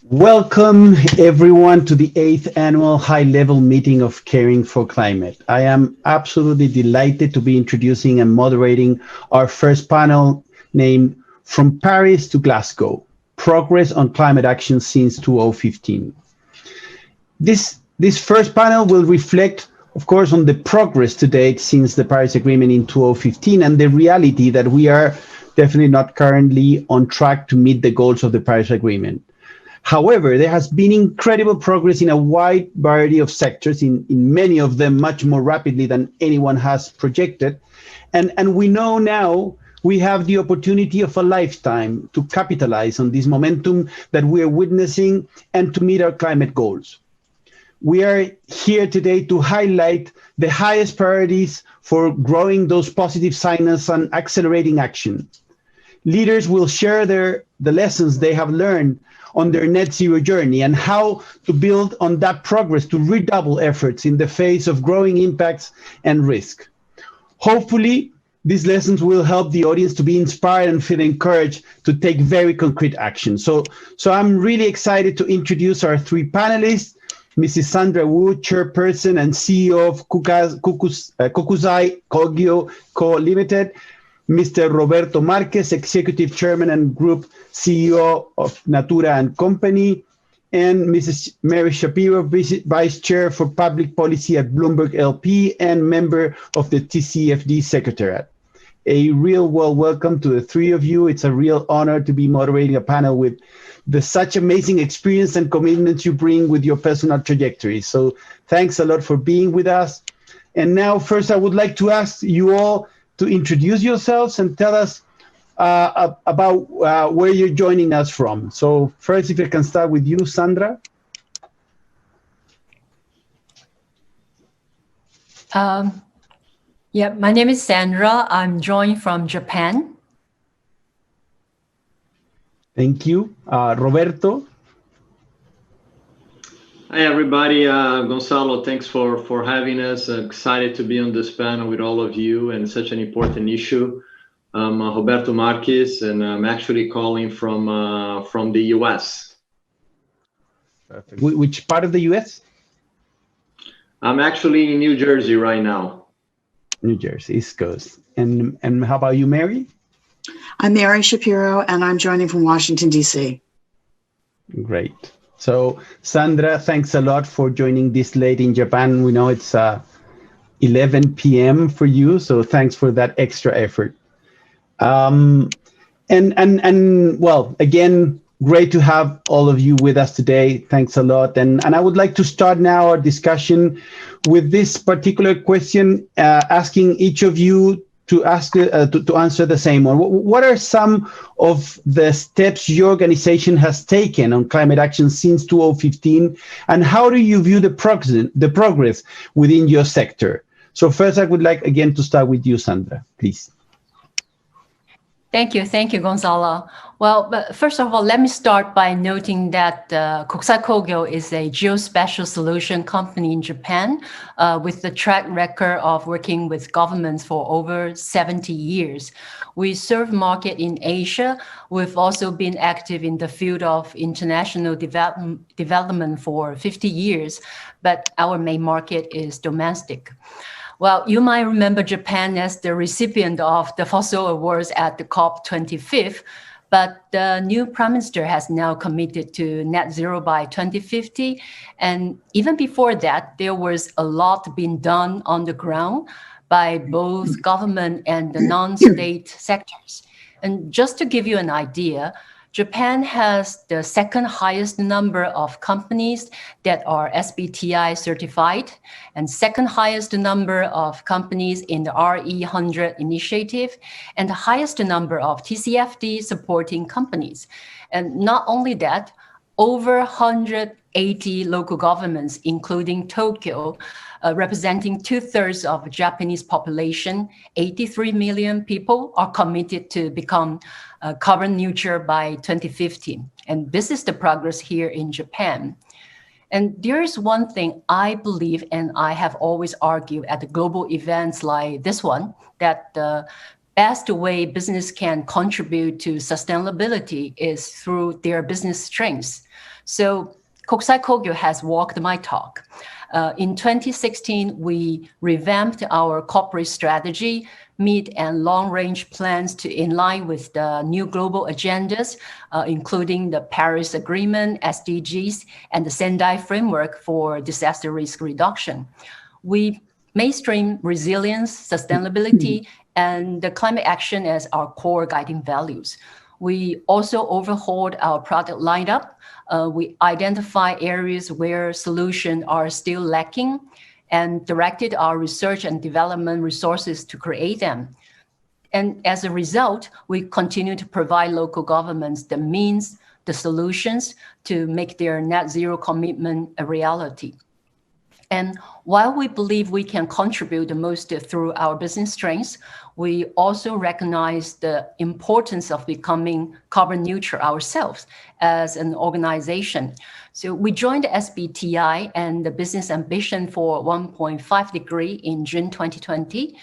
Welcome everyone to the 8th annual high-level meeting of Caring for Climate. I am absolutely delighted to be introducing and moderating our first panel named From Paris to Glasgow, Progress on Climate Action Since 2015. This first panel will reflect, of course, on the progress to date since the Paris Agreement in 2015 and the reality that we are definitely not currently on track to meet the goals of the Paris Agreement. However, there has been incredible progress in a wide variety of sectors, in many of them much more rapidly than anyone has projected. And we know now we have the opportunity of a lifetime to capitalize on this momentum that we are witnessing and to meet our climate goals. We are here today to highlight the highest priorities for growing those positive signals and accelerating action. Leaders will share the lessons they have learned on their net zero journey and how to build on that progress to redouble efforts in the face of growing impacts and risk. Hopefully, these lessons will help the audience to be inspired and feel encouraged to take very concrete action. So I'm really excited to introduce our three panelists, Mrs. Sandra Wu, Chairperson and CEO of Kokusai Kogyo Co. Limited, Mr. Roberto Marques, Executive Chairman and Group CEO of Natura and Company, and Mrs. Mary SHAPIRO, Vice Chair for Public Policy at Bloomberg LP and member of the TCFD Secretariat. A real warm welcome to the three of you. It's a real honor to be moderating a panel with such amazing experience and commitments you bring with your personal trajectory. So thanks a lot for being with us. And now, first, I would like to ask you all to introduce yourselves and tell us about where you're joining us from. So first, if I can start with you, Sandra. Yeah, my name is Sandra. I'm joining from Japan. Thank you. Roberto. Hi, everybody. Gonzalo, thanks for having us. Excited to be on this panel with all of you and such an important issue. I'm Roberto Marques, and I'm actually calling from the US. Perfect. Which part of the US? I'm actually in New Jersey right now. New Jersey, East Coast. And how about you, Mary? I'm Mary SHAPIRO, and I'm joining from Washington, D.C. Great. So, Sandra, thanks a lot for joining this late in Japan. We know it's 11 p.m. for you, so thanks for that extra effort. Well, again, great to have all of you with us today. Thanks a lot. And I would like to start now our discussion with this particular question, asking each of you to answer the same one. What are some of the steps your organization has taken on climate action since 2015, and how do you view the progress within your sector? So first, I would like again to start with you, Sandra, please. Thank you, Gonzalo. Well, but first of all, let me start by noting that Kokusai Kogyo is a geospatial solution company in Japan with the track record of working with governments for over 70 years. We serve market in Asia. We've also been active in the field of international development for 50 years, but our main market is domestic. Well, you might remember Japan as the recipient of the Fossil Awards at the COP25, but the new Prime Minister has now committed to net zero by 2050. And even before that, there was a lot being done on the ground by both government and the non-state sectors. And just to give you an idea, Japan has the second highest number of companies that are SBTi certified and second highest number of companies in the RE100 initiative and the highest number of TCFD supporting companies. And not only that, over 180 local governments, including Tokyo, representing 2/3 of the Japanese population, 83 million people, are committed to become carbon neutral by 2050. And this is the progress here in Japan. And there is one thing I believe, and I have always argued at the global events like this one, that best way business can contribute to sustainability is through their business strengths. So Kokusai Kogyo has walked my talk. In 2016, we revamped our corporate strategy, mid and long-range plans to in line with the new global agendas, including the Paris Agreement, SDGs, and the Sendai Framework for Disaster Risk Reduction. We mainstream resilience, sustainability, and the climate action as our core guiding values. We also overhauled our product lineup. We identify areas where solutions are still lacking and directed our research and development resources to create them. And as a result, we continue to provide local governments the means, the solutions to make their net zero commitment a reality. And while we believe we can contribute the most through our business strengths, we also recognize the importance of becoming carbon neutral ourselves as an organization. So we joined the SBTi and the business ambition for 1.5 degree in June 2020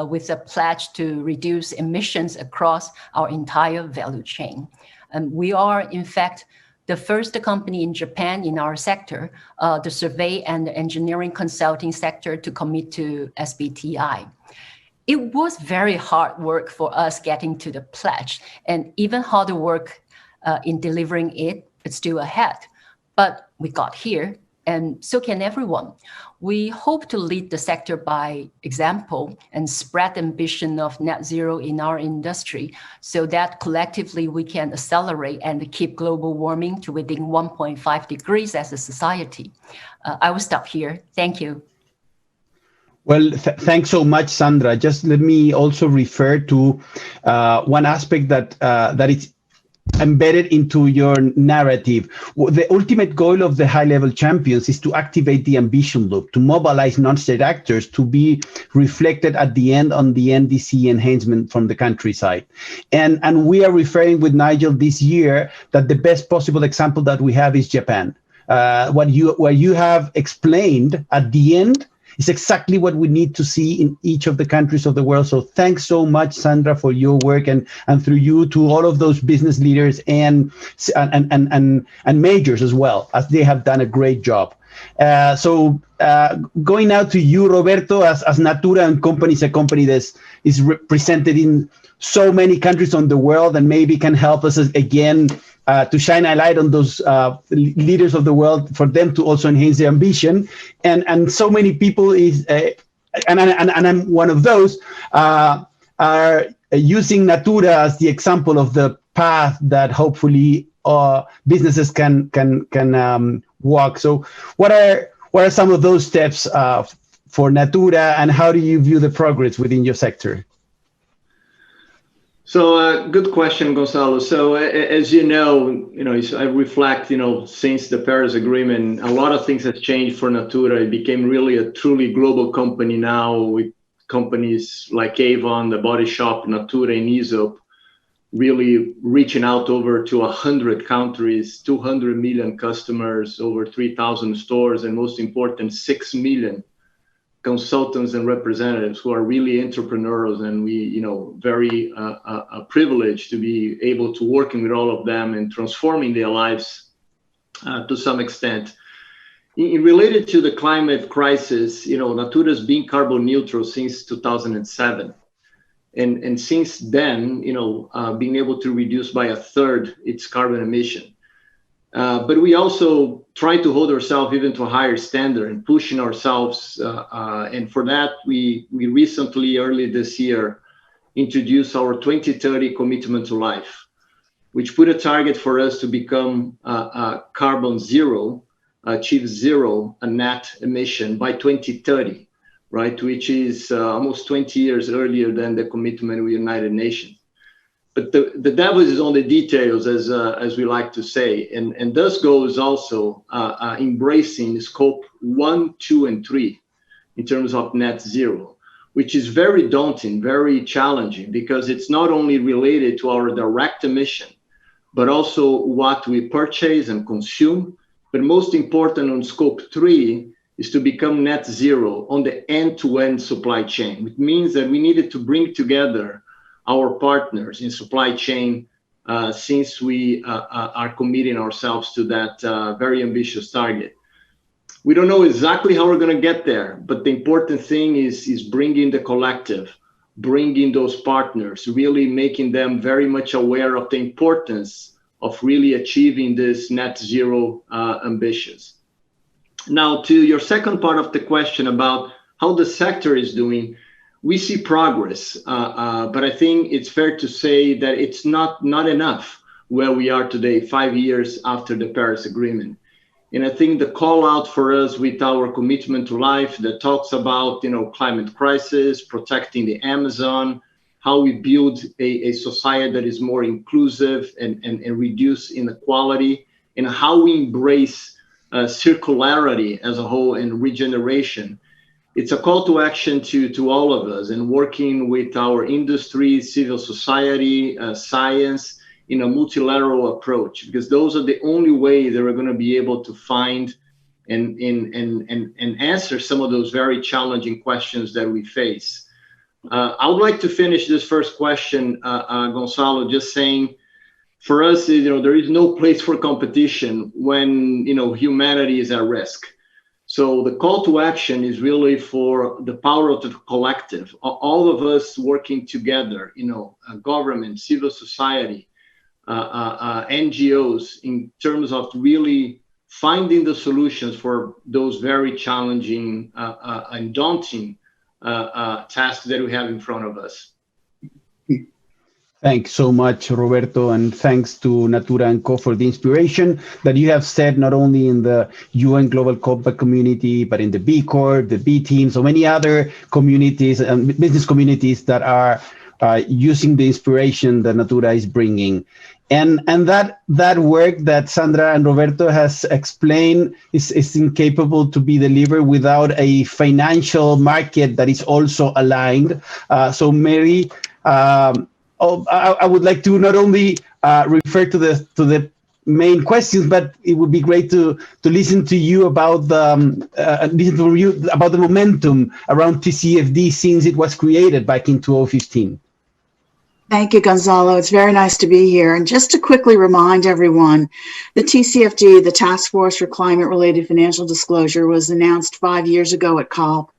with a pledge to reduce emissions across our entire value chain. And we are, in fact, the first company in Japan in our sector, the survey and the engineering consulting sector, to commit to SBTi. It was very hard work for us getting to the pledge, and even harder work in delivering it, it's still ahead. But we got here, and so can everyone. We hope to lead the sector by example and spread the ambition of net zero in our industry so that collectively we can accelerate and keep global warming to within 1.5 degrees as a society. I will stop here. Thank you. Well, thanks so much, Sandra. Just let me also refer to one aspect that is embedded into your narrative. The ultimate goal of the high-level champions is to activate the ambition loop, to mobilize non-state actors to be reflected at the end on the NDC enhancement from the countryside. And we are referring with Nigel this year that the best possible example that we have is Japan. What you have explained at the end is exactly what we need to see in each of the countries of the world. So thanks so much, Sandra, for your work, and through you to all of those business leaders and majors as well, as they have done a great job. So going now to you, Roberto, as Natura and Company is a company that is represented in so many countries on the world, and maybe can help us again to shine a light on those leaders of the world, for them to also enhance their ambition. And so many people and I'm one of those, are using Natura as the example of the path that hopefully businesses can walk. So what are some of those steps for Natura, and how do you view the progress within your sector? So good question, Gonzalo. So as you know, I reflect, since the Paris Agreement, a lot of things have changed for Natura. It became really a truly global company now, with companies like Avon, The Body Shop, Natura, and Aesop, really reaching out over to 100 countries, 200 million customers, over 3,000 stores, and most important, 6 million consultants and representatives who are really entrepreneurs, and we, very privileged to be able to working with all of them and transforming their lives to some extent. Related to the climate crisis, Natura has been carbon neutral since 2007. And since then, being able to reduce by 1/3 its carbon emission. But we also try to hold ourselves even to a higher standard and pushing ourselves. And for that, we recently, early this year, introduced our 2030 commitment to life, which put a target for us to become carbon zero, achieve zero net emission by 2030, right? Which is almost 20 years earlier than the commitment with United Nations. But the devil is on the details, as we like to say, and this goes also embracing scope 1, 2, and 3 in terms of net zero, which is very daunting, very challenging, because it's not only related to our direct emission, but also what we purchase and consume. But most important on scope 3 is to become net zero on the end-to-end supply chain, which means that we needed to bring together our partners in supply chain, since we are committing ourselves to that very ambitious target. We don't know exactly how we're going to get there, but the important thing is bringing the collective, bringing those partners, really making them very much aware of the importance of really achieving this net zero ambitions. Now, to your second part of the question about how the sector is doing, we see progress, but I think it's fair to say that it's not enough where we are today, 5 years after the Paris Agreement. And I think the call out for us with our commitment to life that talks about, climate crisis, protecting the Amazon, how we build a society that is more inclusive and reduce inequality, and how we embrace circularity as a whole and regeneration. It's a call to action to all of us, and working with our industry, civil society, science, in a multilateral approach, because those are the only way that we're going to be able to find and answer some of those very challenging questions that we face. I would like to finish this first question, Gonzalo, just saying, for us, there is no place for competition when, humanity is at risk. So the call to action is really for the power of the collective, all of us working together, government, civil society, NGOs, in terms of really finding the solutions for those very challenging and daunting tasks that we have in front of us. Thanks so much, Roberto, and thanks to Natura and Co for the inspiration that you have set not only in the UN Global Compact community, but in the B Corp, the B team, so many other communities and business communities that are using the inspiration that Natura is bringing. And that work that Sandra and Roberto has explained is incapable to be delivered without a financial market that is also aligned. So Mary, I would like to not only refer to the main questions, but it would be great to listen to you about about the momentum around TCFD since it was created back in 2015. Thank you, Gonzalo. It's very nice to be here. And just to quickly remind everyone, the TCFD, the Task Force for Climate-Related Financial Disclosure, was announced 5 years ago at COP.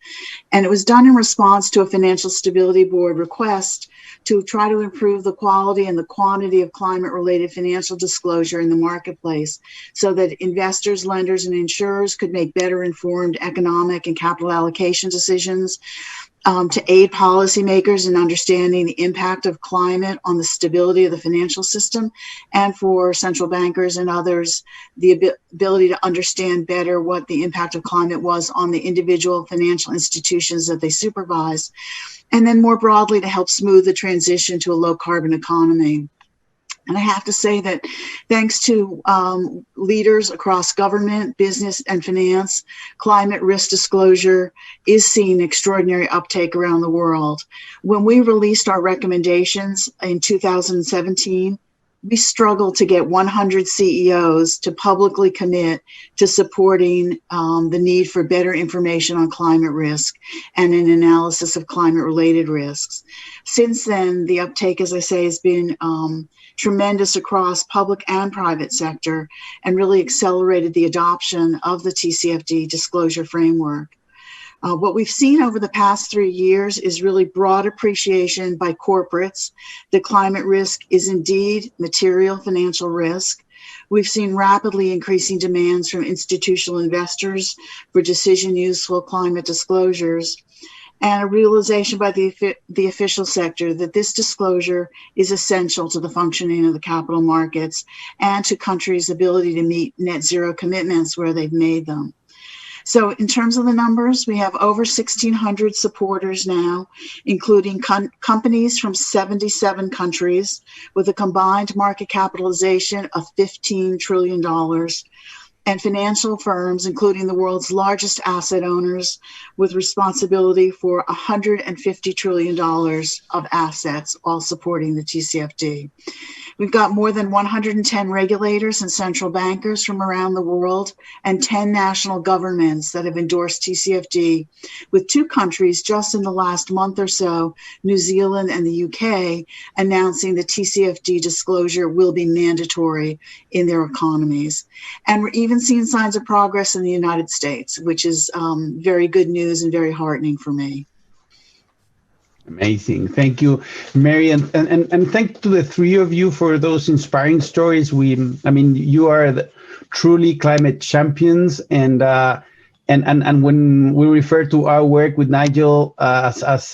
And it was done in response to a Financial Stability Board request to try to improve the quality and the quantity of climate-related financial disclosure in the marketplace so that investors, lenders, and insurers could make better informed economic and capital allocation decisions, to aid policymakers in understanding the impact of climate on the stability of the financial system, and for central bankers and others, the ability to understand better what the impact of climate was on the individual financial institutions that they supervise, and then more broadly to help smooth the transition to a low carbon economy. And I have to say that thanks to leaders across government, business, and finance, climate risk disclosure is seeing extraordinary uptake around the world. When we released our recommendations in 2017, we struggled to get 100 CEOs to publicly commit to supporting the need for better information on climate risk and an analysis of climate-related risks. Since then, the uptake, as I say, has been tremendous across public and private sector, and really accelerated the adoption of the TCFD disclosure framework. What we've seen over the past 3 years is really broad appreciation by corporates that climate risk is indeed material financial risk. We've seen rapidly increasing demands from institutional investors for decision-useful climate disclosures, and a realization by the official sector that this disclosure is essential to the functioning of the capital markets and to countries' ability to meet net zero commitments where they've made them. So in terms of the numbers, we have over 1,600 supporters now, including companies from 77 countries with a combined market capitalization of $15 trillion. and financial firms, including the world's largest asset owners, with responsibility for $150 trillion of assets, all supporting the TCFD. We've got more than 110 regulators and central bankers from around the world and 10 national governments that have endorsed TCFD, with 2 countries just in the last month or so, New Zealand and the UK, announcing the TCFD disclosure will be mandatory in their economies. And we're even seeing signs of progress in the United States, which is very good news and very heartening for me. Amazing. Thank you, Mary. And thanks to the 3 of you for those inspiring stories. You are truly climate champions. And when we refer to our work with Nigel as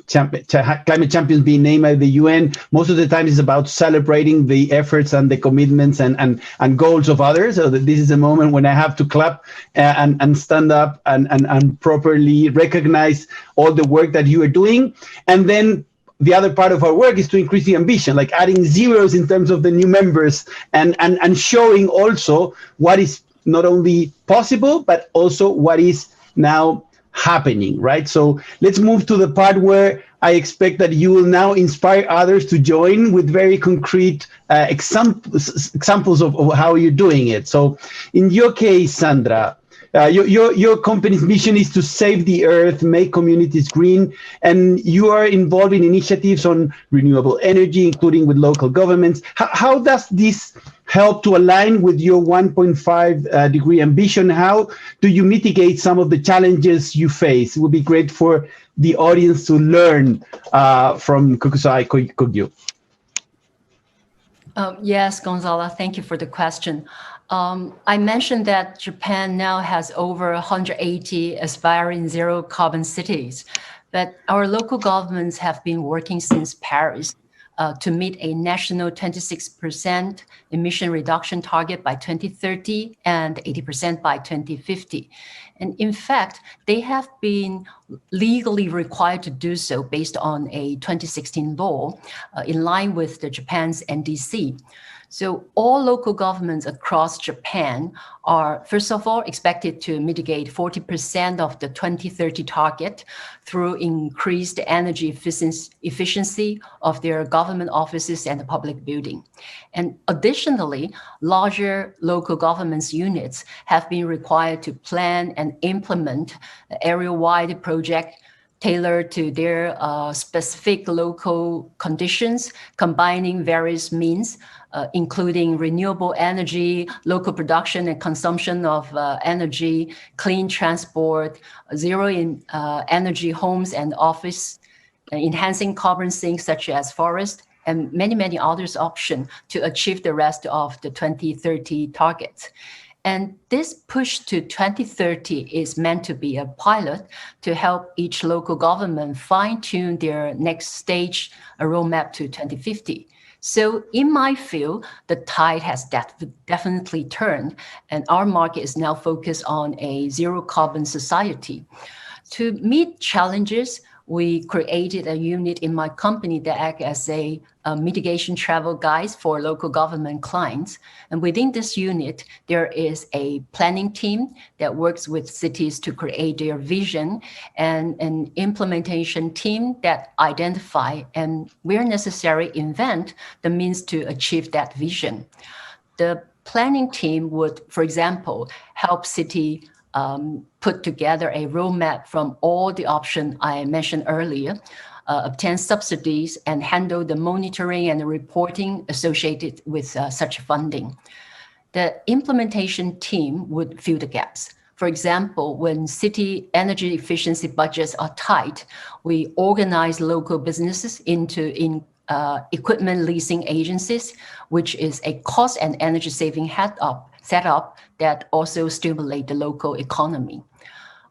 climate champions being named by the UN, most of the time it's about celebrating the efforts and the commitments and goals of others. So that this is a moment when I have to clap and stand up and properly recognize all the work that you are doing. And then the other part of our work is to increase the ambition, like adding zeros in terms of the new members and showing also what is not only possible, but also what is now happening, right? So let's move to the part where I expect that you will now inspire others to join with very concrete examples of how you're doing it. So in your case, Sandra, your company's mission is to save the earth, make communities green, and you are involved in initiatives on renewable energy, including with local governments. How does this help to align with your 1.5 degree ambition? How do you mitigate some of the challenges you face? It would be great for the audience to learn from Kokusai Kogyo. Yes, Gonzalo, thank you for the question. I mentioned that Japan now has over 180 aspiring zero carbon cities, but our local governments have been working since Paris to meet a national 26% emission reduction target by 2030 and 80% by 2050. And in fact, they have been legally required to do so based on a 2016 law in line with the Japan's NDC. So all local governments across Japan are, first of all, expected to mitigate 40% of the 2030 target through increased energy efficiency of their government offices and the public building. And additionally, larger local governments units have been required to plan and implement area-wide project tailored to their specific local conditions, combining various means, including renewable energy, local production and consumption of energy, clean transport, zero energy homes and office, enhancing carbon sinks such as forest, and many, many others options to achieve the rest of the 2030 targets. And this push to 2030 is meant to be a pilot to help each local government fine-tune their next stage, a roadmap to 2050. So in my field, the tide has definitely turned, and our market is now focused on a zero carbon society. To meet challenges, we created a unit in my company that acts as a mitigation travel guide for local government clients. And within this unit, there is a planning team that works with cities to create their vision, and an implementation team that identify and, where necessary, invent the means to achieve that vision. The planning team would, for example, help city put together a roadmap from all the options I mentioned earlier, obtain subsidies, and handle the monitoring and the reporting associated with such funding. The implementation team would fill the gaps. For example, when city energy efficiency budgets are tight, we organize local businesses into equipment leasing agencies, which is a cost and energy saving setup that also stimulate the local economy.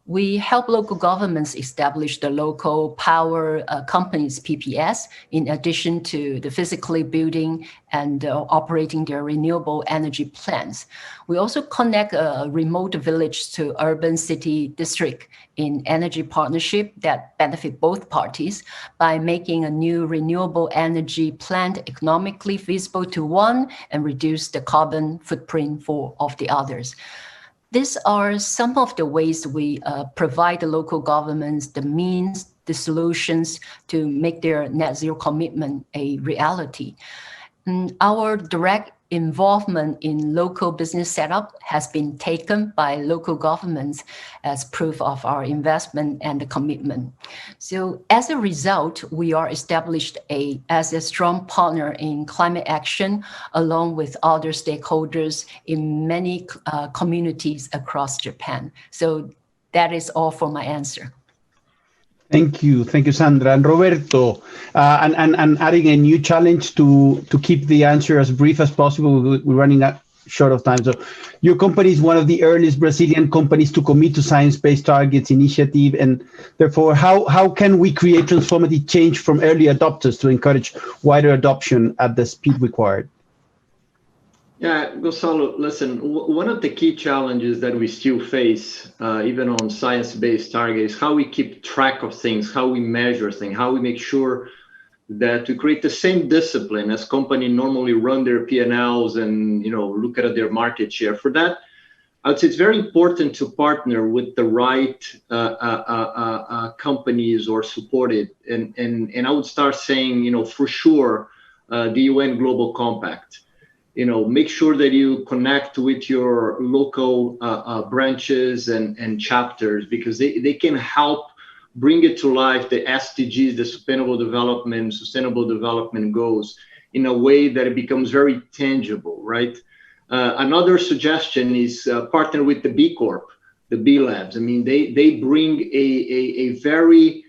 We help local governments establish the local power companies, PPS, in addition to the physically building and operating their renewable energy plants. We also connect a remote village to urban city district in energy partnership that benefit both parties by making a new renewable energy plant economically feasible to one and reduce the carbon footprint of the others. These are some of the ways we provide the local governments the means, the solutions to make their net zero commitment a reality. And our direct involvement in local business setup has been taken by local governments as proof of our investment and the commitment. So as a result, we are established as a strong partner in climate action, along with other stakeholders in many communities across Japan. So that is all for my answer. Thank you, Sandra. And Roberto, and adding a new challenge to keep the answer as brief as possible. We're running short of time. So your company is one of the earliest Brazilian companies to commit to science-based targets initiative, and therefore, how can we create transformative change from early adopters to encourage wider adoption at the speed required? Yeah, Gonzalo, listen, one of the key challenges that we still face, even on science-based targets, is how we keep track of things, how we measure things, how we make sure that we create the same discipline as companies normally run their P&Ls and look at their market share. For that, I would say it's very important to partner with the right companies or support it. And I would start saying, for sure, the UN Global Compact. Make sure that you connect with your local branches and chapters, because they can help bring it to life, the SDGs, the Sustainable Development Goals, in a way that it becomes very tangible, right? Another suggestion is partner with the B Corp, the B Labs. I mean, they bring a very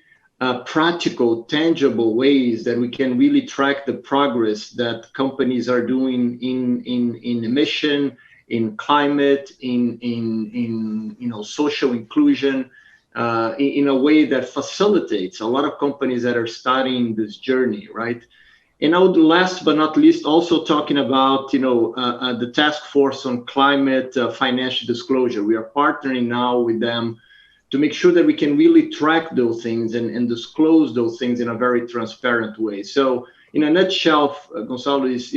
practical, tangible ways that we can really track the progress that companies are doing in emission, in climate, in social inclusion, in a way that facilitates a lot of companies that are starting this journey, right? And I would, last but not least, also talking about the task force on climate financial disclosure. We are partnering now with them to make sure that we can really track those things and disclose those things in a very transparent way. So in a nutshell, Gonzalo, is,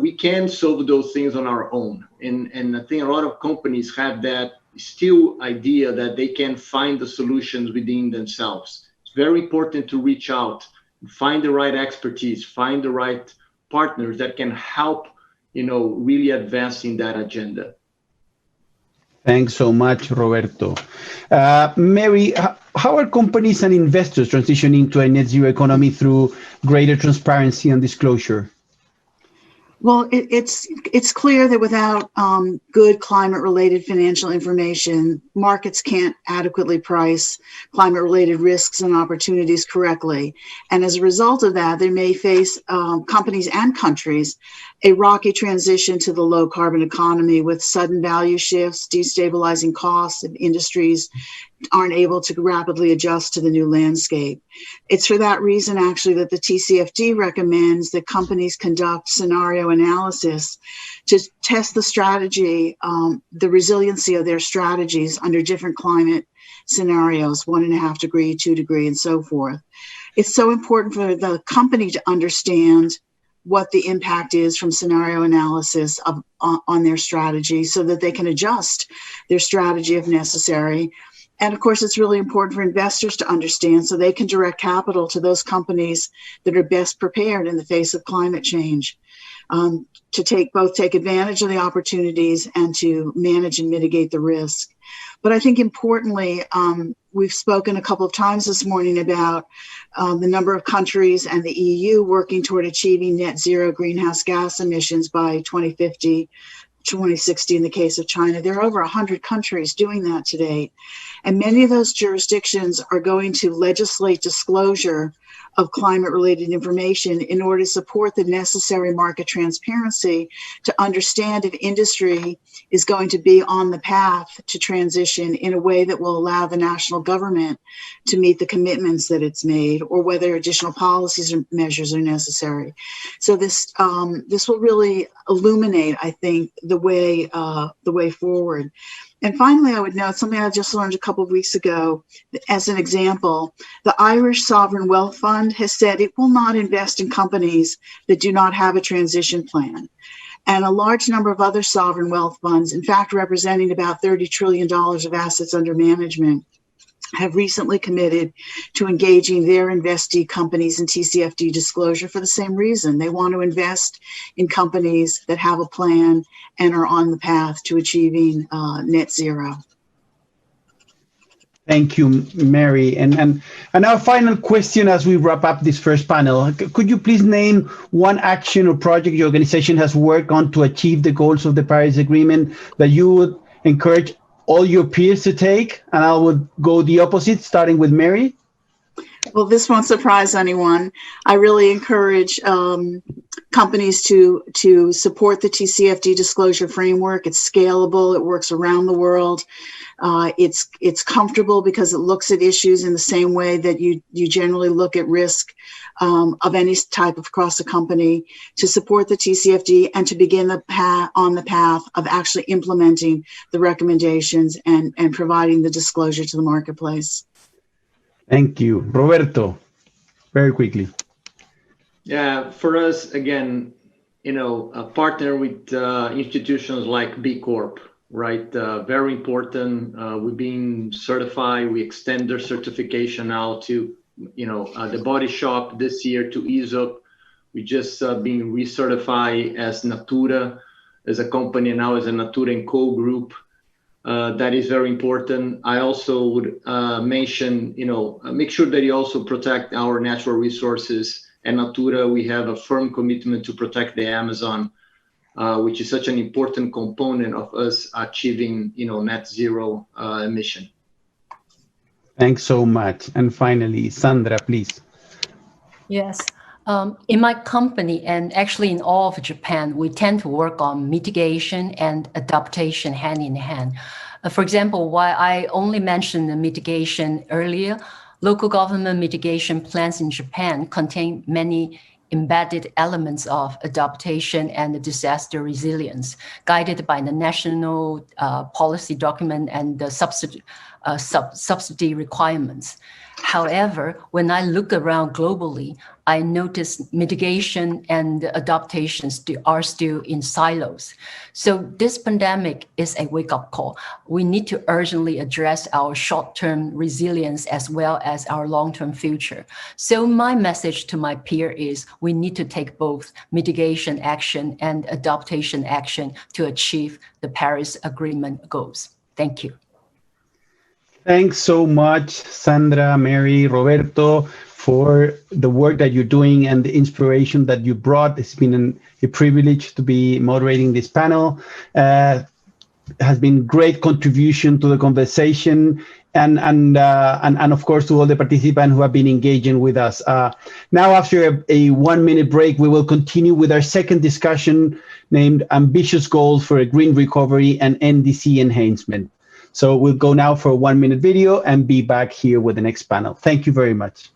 we can solve those things on our own. And I think a lot of companies have that still idea that they can find the solutions within themselves. It's very important to reach out, find the right expertise, find the right partners that can help, really advancing that agenda. Thanks so much, Roberto. Mary, how are companies and investors transitioning to a net zero economy through greater transparency and disclosure? Well, it's clear that without good climate-related financial information, markets can't adequately price climate-related risks and opportunities correctly. And as a result of that, they may face companies and countries a rocky transition to the low-carbon economy with sudden value shifts, destabilizing costs, and industries aren't able to rapidly adjust to the new landscape. It's for that reason, actually, that the TCFD recommends that companies conduct scenario analysis to test the strategy, the resiliency of their strategies under different climate scenarios, 1.5 degree, 2 degree, and so forth. It's so important for the company to understand what the impact is from scenario analysis on their strategy so that they can adjust their strategy if necessary. And of course, it's really important for investors to understand so they can direct capital to those companies that are best prepared in the face of climate change, to take advantage of the opportunities and to manage and mitigate the risk. But I think importantly, we've spoken a couple of times this morning about the number of countries and the EU working toward achieving net zero greenhouse gas emissions by 2050. 2060 in the case of China. There are over 100 countries doing that to date. And many of those jurisdictions are going to legislate disclosure of climate-related information in order to support the necessary market transparency to understand if industry is going to be on the path to transition in a way that will allow the national government to meet the commitments that it's made, or whether additional policies or measures are necessary. So this will really illuminate, I think, the way forward. And finally, I would note something I just learned a couple of weeks ago. As an example, the Irish Sovereign Wealth Fund has said it will not invest in companies that do not have a transition plan. And a large number of other sovereign wealth funds, in fact, representing about $30 trillion of assets under management, have recently committed to engaging their investee companies in TCFD disclosure for the same reason. They want to invest in companies that have a plan and are on the path to achieving net zero. Thank you, Mary. And our final question as we wrap up this first panel. Could you please name one action or project your organization has worked on to achieve the goals of the Paris Agreement that you would encourage all your peers to take? And I would go the opposite, starting with Mary. Well, this won't surprise anyone. I really encourage companies to support the TCFD disclosure framework. It's scalable. It works around the world. It's comfortable because it looks at issues in the same way that you generally look at risk of any type of across a company, to support the TCFD and to begin on the path of actually implementing the recommendations and providing the disclosure to the marketplace. Thank you. Roberto, very quickly. Yeah, for us, again, partner with institutions like B Corp, right? Very important. We've been certified. We extend their certification now to, the Body Shop this year, to ESOP. We just been recertified as Natura, as a company now as a Natura & Co group. That is very important. I also would mention, make sure that you also protect our natural resources. At Natura, we have a firm commitment to protect the Amazon, which is such an important component of us achieving, net zero emission. Thanks so much. And finally, Sandra, please. Yes. In my company, and actually in all of Japan, we tend to work on mitigation and adaptation hand in hand. For example, while I only mentioned the mitigation earlier, local government mitigation plans in Japan contain many embedded elements of adaptation and disaster resilience, guided by the national policy document and the subsidy requirements. However, when I look around globally, I notice mitigation and adaptations are still in silos. So this pandemic is a wake-up call. We need to urgently address our short-term resilience as well as our long-term future. So my message to my peer is we need to take both mitigation action and adaptation action to achieve the Paris Agreement goals. Thank you. Thanks so much, Sandra, Mary, Roberto, for the work that you're doing and the inspiration that you brought. It's been a privilege to be moderating this panel. Has been great contribution to the conversation, and of course to all the participants who have been engaging with us. Now, after a 1-minute break, we will continue with our second discussion named Ambitious Goals for a Green Recovery and NDC Enhancement. So we'll go now for a 1-minute video and be back here with the next panel. Thank you very much.